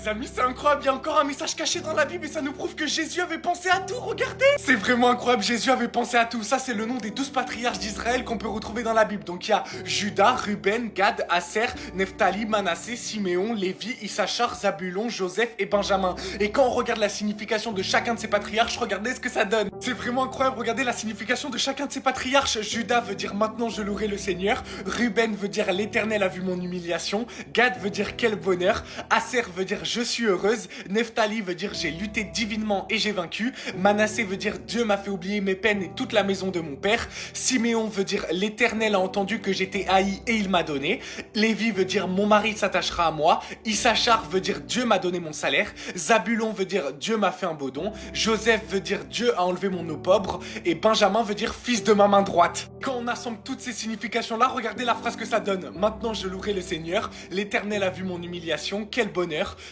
amis, c'est incroyable, il y a encore un message caché dans la Bible et ça nous prouve que Jésus avait pensé à tout, regardez. C'est vraiment incroyable, Jésus avait pensé à tout. Ça, c'est le nom des 12 patriarches d'Israël qu'on peut retrouver dans la Bible. Donc il y a Judas, Ruben, Gad, Aser, Nephtali, Manassé, Siméon, Lévi, Issachar, Zabulon, Joseph et Benjamin. Et quand on regarde la signification de chacun de ces patriarches, regardez ce que ça donne. C'est vraiment incroyable, regardez la signification de chacun de ces patriarches. Judas veut dire maintenant je louerai le Seigneur. Ruben veut dire l'Éternel a vu mon humiliation. Gad veut dire quel bonheur. Aser veut dire je suis heureuse. Nephtali veut dire j'ai lutté divinement et j'ai vaincu. Manassé veut dire Dieu m'a fait oublier mes peines et toute la maison de mon père. Siméon veut dire l'Éternel a entendu que j'étais haï et il m'a donné. Lévi veut dire mon mari s'attachera à moi. Issachar veut dire Dieu m'a donné mon salaire. Zabulon veut dire Dieu m'a fait un beau don. Joseph veut dire Dieu a enlevé mon opprobre. Et Benjamin veut dire fils de ma main droite. Quand on assemble toutes ces significations-là, regardez la phrase que ça donne. Maintenant je louerai le Seigneur. L'Éternel a vu mon humiliation. Quel bonheur.